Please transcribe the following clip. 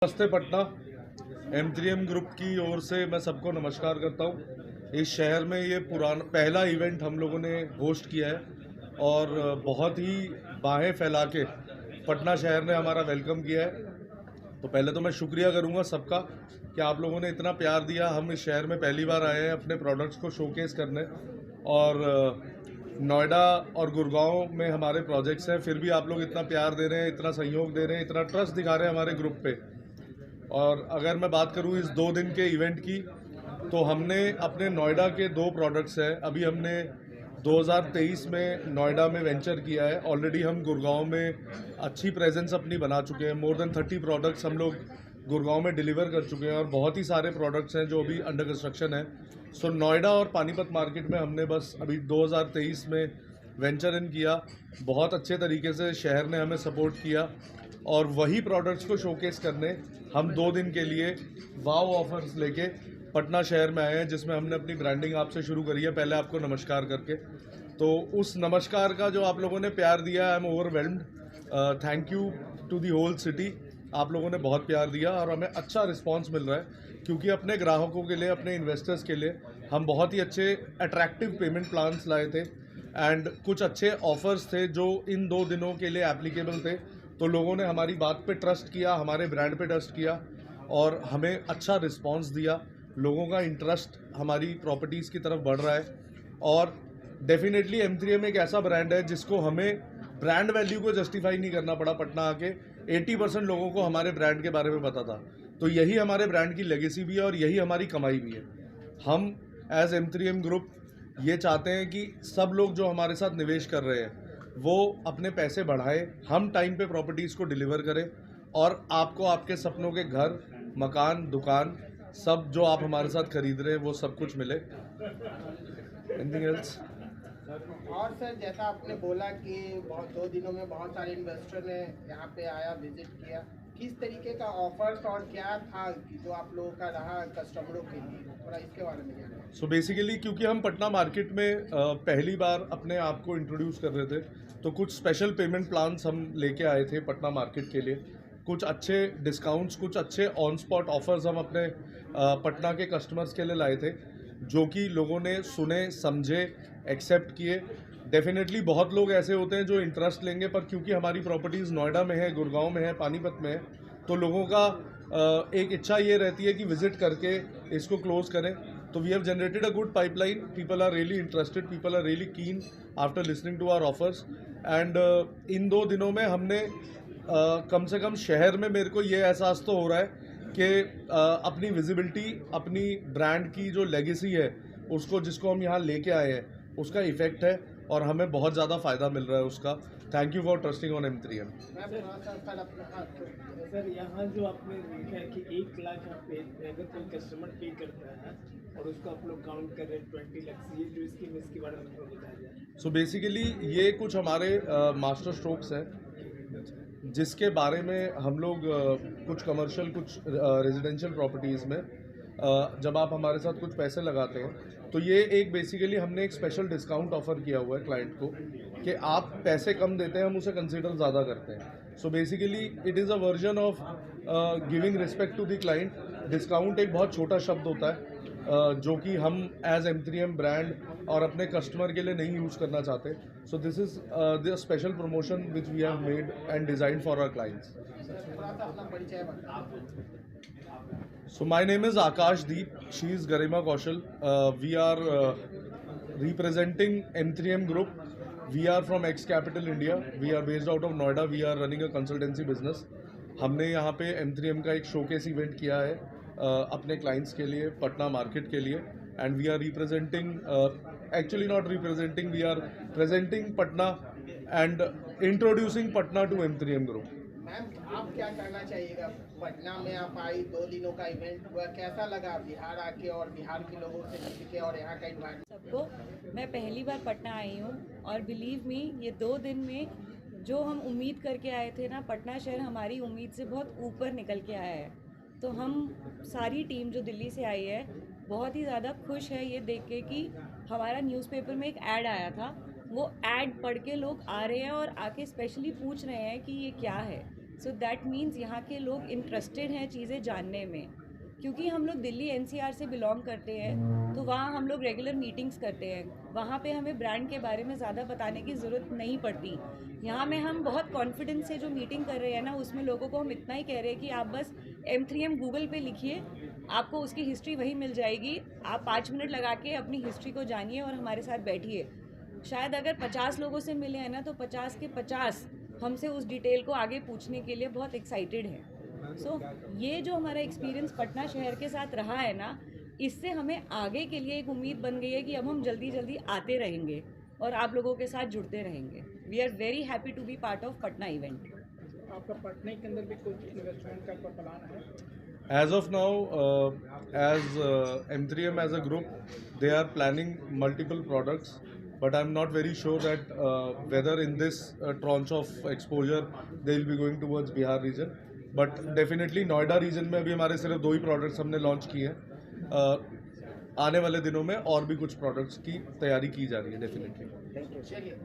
नमस्ते Patna. M3M group की ओर से मैं सबको नमस्कार करता हूँ। इस शहर में ये पहला इवेंट हम लोगों ने होस्ट किया है और बहुत ही बाहें फैला के पटना शहर ने हमारा वेलकम किया है। तो पहले तो मैं शुक्रिया करूँगा सबका कि आप लोगों ने इतना प्यार दिया। हम इस शहर में पहली बार आए हैं अपने प्रोडक्ट्स को शोकेस करने और नोएडा और गुड़गांव में हमारे प्रोजेक्ट्स हैं, फिर भी आप लोग इतना प्यार दे रहे हैं, इतना सहयोग दे रहे हैं, इतना ट्रस्ट दिखा रहे हैं हमारे ग्रुप पे। और अगर मैं बात करूं इस 2 दिन के इवेंट की, तो हमने अपने नोएडा के 2 प्रोडक्ट्स हैं। अभी हमने 2023 में नोएडा में वेंचर किया है। ऑलरेडी हम गुड़गांव में अच्छी प्रेजेंस अपनी बना चुके हैं। मोर देन 30 प्रोडक्ट्स हम लोग गुड़गांव में डिलीवर कर चुके हैं और बहुत ही सारे प्रोडक्ट्स हैं जो अभी अंडर कंस्ट्रक्शन है। सो नोएडा और पानीपत मार्केट में हमने बस अभी 2023 में वेंचर इन किया। बहुत अच्छे तरीके से शहर ने हमें सपोर्ट किया और वही प्रोडक्ट्स को शोकेस करने हम 2 दिन के लिए वाव ऑफर्स लेके पटना शहर में आए हैं, जिसमें हमने अपनी ब्रांडिंग आपसे शुरू करी है। पहले आपको नमस्कार करके, तो उस नमस्कार का जो आप लोगों ने प्यार दिया, I am overwhelmed. Thank you to the whole city. आप लोगों ने बहुत प्यार दिया और हमें अच्छा रिस्पांस मिल रहा है, क्योंकि अपने ग्राहकों के लिए, अपने इन्वेस्टर्स के लिए हम बहुत ही अच्छे अट्रैक्टिव पेमेंट प्लान्स लाए थे एंड कुछ अच्छे ऑफर्स थे जो इन 2 दिनों के लिए एप्लीकेबल थे। तो लोगों ने हमारी बात पे ट्रस्ट किया, हमारे ब्रांड पे ट्रस्ट किया और हमें अच्छा रिस्पांस दिया। लोगों का इंटरेस्ट हमारी प्रॉपर्टीज़ की तरफ बढ़ रहा है और डेफिनेटली M3M एक ऐसा ब्रांड है जिसको हमें ब्रांड वैल्यू को जस्टिफाई नहीं करना पड़ा। पटना आके 80% लोगों को हमारे ब्रांड के बारे में पता था। तो यही हमारे ब्रांड की लेगेसी भी है और यही हमारी कमाई भी है। हम एज M3M ग्रुप ये चाहते हैं कि सब लोग जो हमारे साथ निवेश कर रहे हैं वो अपने पैसे बढ़ाएं, हम टाइम पे प्रॉपर्टीज़ को डिलीवर करें और आपको आपके सपनों के घर, मकान, दुकान सब जो आप हमारे साथ खरीद रहे हैं वो सब कुछ मिले। Anything else? और सर, जैसा आपने बोला कि 2 दिनों में बहुत सारे इन्वेस्टर ने यहाँ पे आया, विजिट किया, किस तरीके का ऑफर्स और क्या था कि जो आप लोगों का रहा कस्टमरों के लिए, थोड़ा इसके बारे में जाना। सो बेसिकली क्योंकि हम पटना मार्केट में पहली बार अपने आप को इंट्रोड्यूस कर रहे थे, तो कुछ स्पेशल पेमेंट प्लान्स हम लेके आए थे पटना मार्केट के लिए। कुछ अच्छे डिस्काउंट्स, कुछ अच्छे ऑन स्पॉट ऑफर्स हम अपने पटना के कस्टमर्स के लिए लाए थे, जो कि लोगों ने सुने, समझे, एक्सेप्ट किए। डेफिनेटली बहुत लोग ऐसे होते हैं जो इंटरेस्ट लेंगे, पर क्योंकि हमारी प्रॉपर्टीज़ नोएडा में है, गुड़गांव में है, पानीपत में है, तो लोगों का एक इच्छा ये रहती है कि विजिट करके इसको क्लोज करें। तो we have generated a good pipeline. People are really interested, people are really keen after listening to our offers and in 2 दिनों में हमने कम से कम शहर में, मेरे को ये एहसास तो हो रहा है कि अपनी विजिबिलिटी, अपनी ब्रांड की जो लेगेसी है उसको, जिसको हम यहाँ लेके आए हैं, उसका इफेक्ट है और हमें बहुत ज़्यादा फ़ायदा मिल रहा है उसका। Thank you for trusting on M3M। Sir, यहाँ जो आपने देखा है कि 1 लाख यहाँ पे अगर कोई कस्टमर पे करता है और उसको आप लोग काउंट कर रहे हैं 20 लाख, ये जो स्कीम है इसके बारे में थोड़ा बताया जाए। सो बेसिकली ये कुछ हमारे मास्टर स्ट्रोक्स हैं जिसके बारे में हम लोग कुछ कमर्शियल, कुछ रेजिडेंशियल प्रॉपर्टीज़ में जब आप हमारे साथ कुछ पैसे लगाते हैं, तो ये एक बेसिकली हमने एक स्पेशल डिस्काउंट ऑफर किया हुआ है क्लाइंट को कि आप पैसे कम देते हैं, हम उसे कंसिडर ज़्यादा करते हैं। So basically it is a version of giving respect to the client. Discount एक बहुत छोटा शब्द होता है जो कि हम एज M3M ब्रांड और अपने कस्टमर के लिए नहीं यूज़ करना चाहते। So this is the special promotion which we have made and design for our clients. So my name is Akash Deep. She is Garima Kaushal. We are representing M3M Group. We are from X Capital India. We are based out of Noida. We are running a consultancy business. हमने यहाँ पे M3M का एक showcase event किया है अपने clients के लिए, पटना मार्केट के लिए, and we are representing, actually not representing, we are presenting Patna and introducing Patna to M3M group. Ma'am, आप क्या कहना चाहिएगा? पटना में आप आई, 2 दिनों का इवेंट हुआ, कैसा लगा बिहार आके और बिहार के लोगों से मिल के और यहाँ का इन्वायरमेंट? सबको, मैं पहली बार पटना आई हूँ और बिलीव मी, ये 2 दिन में जो हम उम्मीद करके आए थे ना, पटना शहर हमारी उम्मीद से बहुत ऊपर निकल के आया है। तो हम सारी टीम जो दिल्ली से आई है बहुत ही ज़्यादा खुश है ये देख के कि हमारा न्यूज़पेपर में एक ऐड आया था, वो ऐड पढ़ के लोग आ रहे हैं और आके स्पेशली पूछ रहे हैं कि ये क्या है। सो दैट मीन्स यहाँ के लोग इंटरेस्टेड हैं चीज़ें जानने में, क्योंकि हम लोग दिल्ली एनसीआर से बिलोंग करते हैं तो वहाँ हम लोग रेगुलर मीटिंग्स करते हैं। वहाँ पे हमें ब्रांड के बारे में ज़्यादा बताने की ज़रूरत नहीं पड़ती। यहाँ में हम बहुत कॉन्फिडेंस से जो मीटिंग कर रहे हैं ना, उसमें लोगों को हम इतना ही कह रहे हैं कि आप बस M3M गूगल पे लिखिए, आपको उसकी हिस्ट्री वहीं मिल जाएगी। आप 5 मिनट लगा के अपनी हिस्ट्री को जानिए और हमारे साथ बैठिए। शायद अगर 50 लोगों से मिले हैं ना, तो 50 के 50 हमसे उस डिटेल को आगे पूछने के लिए बहुत एक्साइटेड हैं। सो ये जो हमारा एक्सपीरियंस पटना शहर के साथ रहा है ना, इससे हमें आगे के लिए एक उम्मीद बन गई है कि अब हम जल्दी जल्दी आते रहेंगे और आप लोगों के साथ जुड़ते रहेंगे। We are very happy to be part of Patna event. आपका पटना के अंदर भी कुछ इन्वेस्टमेंट का प्लान है? As of now, as M3M as a group, they are planning multiple products, but I'm not very sure that whether in this tranche of exposure they will be going towards Bihar region. But definitely Noida region में अभी हमारे सिर्फ 2 ही products हमने launch किए हैं। आने वाले दिनों में और भी कुछ प्रोडक्ट्स की तैयारी की जा रही है डेफिनेटली। चलिए।